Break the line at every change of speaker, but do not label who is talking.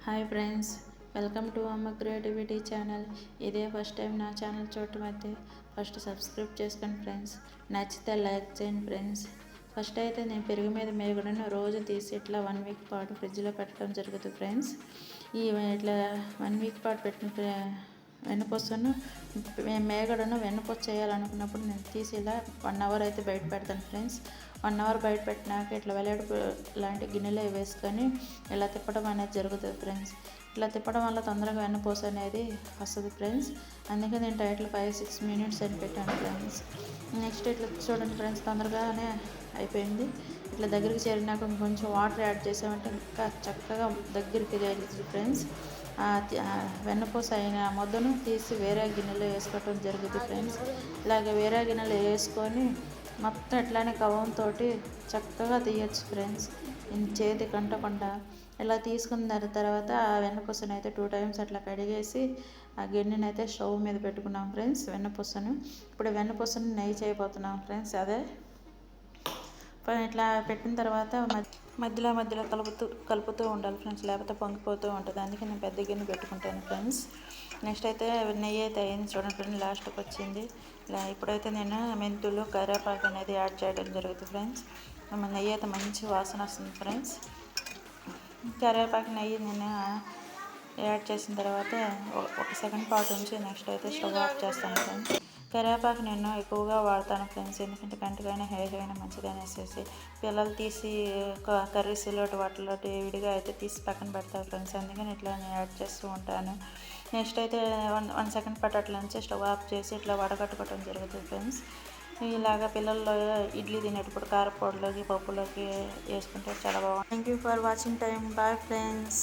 Hi friends, welcome to అమ్మ creativity channel. ఇదే first time నా ఛానల్ చూడటం అయితే ఫస్ట్ సబ్స్క్రైబ్ చేసుకోండి ఫ్రెండ్స్. నచ్చితే లైక్ చేయండి ఫ్రెండ్స్. ఫస్ట్ అయితే నేను పెరుగు మీద మేగడను రోజు తీసి ఇట్లా 1 వీక్ పాటు ఫ్రిడ్జ్లో పెట్టడం జరుగుతుంది ఫ్రెండ్స్. ఈ ఇట్లా 1 వీక్ పాటు పెట్టిన వెన్నపూసను మేగడను వెన్నపూస చేయాలనుకున్నప్పుడు నేను తీసి ఇలా 1 అవర్ అయితే బయట పెడతాను ఫ్రెండ్స్. 1 అవర్ బయట పెట్టినాక ఇట్లా వెల్లడుపు లాంటి గిన్నెలో వేసుకొని ఇలా తిప్పడం అనేది జరుగుతుంది ఫ్రెండ్స్. ఇట్లా తిప్పడం వల్ల తొందరగా వెన్నపూస అనేది వస్తుంది ఫ్రెండ్స్. అందుకే నేను టైటిల్ 5-6 మినిట్స్ అని పెట్టాను ఫ్రెండ్స్. నెక్స్ట్ ఇట్లా చూడండి ఫ్రెండ్స్, తొందరగానే అయిపోయింది. ఇట్లా దగ్గరికి చేరినాక కొంచెం వాటర్ యాడ్ చేసామంటే ఇంకా చక్కగా దగ్గరికి చేరుతుంది ఫ్రెండ్స్. వెన్నపూస అయిన ముద్దను తీసి వేరే గిన్నెలో వేసుకోవటం జరుగుతుంది ఫ్రెండ్స్. ఇలాగ వేరే గిన్నెలో వేసుకొని మొత్తం ఇట్లానే కవంతో చక్కగా తీయచ్చు ఫ్రెండ్స్, చేతి కంటకుండా. ఇలా తీసుకున్న తర్వాత ఆ వెన్నపూసను అయితే 2 టైమ్స్ అట్లా కడిగేసి ఆ గిన్నెని అయితే స్టవ్ మీద పెట్టుకున్నాం ఫ్రెండ్స్. వెన్నపూసను ఇప్పుడు వెన్నపూసను నెయ్యి చేయబోతున్నాం ఫ్రెండ్స్. అదే ఇట్లా పెట్టిన తర్వాత మధ్యలో కలుపుతూ ఉండాలి ఫ్రెండ్స్, లేకపోతే పొంగిపోతూ ఉంటుంది. అందుకే నేను పెద్ద గిన్నె పెట్టుకుంటాను ఫ్రెండ్స్. నెక్స్ట్ అయితే నెయ్యి అయితే అయింది చూడండి ఫ్రెండ్స్, లాస్ట్కి వచ్చింది. ఇప్పుడైతే నేను మెంతులు కరివేపాకు అనేది యాడ్ చేయడం జరుగుతుంది ఫ్రెండ్స్. నెయ్యి అయితే మంచి వాసన వస్తుంది ఫ్రెండ్స్. కరివేపాకు నెయ్యి నేను యాడ్ చేసిన తర్వాత 1 సెకండ్ పాటు ఉంచి నెక్స్ట్ అయితే స్టవ్ ఆఫ్ చేస్తాను ఫ్రెండ్స్. కరివేపాకు నేను ఎక్కువగా వాడతాను ఫ్రెండ్స్, ఎందుకంటే కంటికైనా హెయిర్ అయినా మంచిది అనేసి. పిల్లలు తీసి కర్రీస్లోటి వాటిలోటి విడిగా అయితే తీసి పక్కన పెడతారు ఫ్రెండ్స్, అందుకని ఇట్లా నేను యాడ్ చేస్తూ ఉంటాను. నెక్స్ట్ అయితే 1 సెకండ్ పాటు అట్లా నుంచి స్టవ్ ఆఫ్ చేసి ఇట్లా వడగట్టుకోవడం జరుగుతుంది ఫ్రెండ్స్. ఇలాగ పిల్లల్లో ఇడ్లీ తినేటప్పుడు కారపొడిలోకి పప్పులోకి వేసుకుంటే చాలా బాగుంటుంది. Thank you for watching time. Bye friends.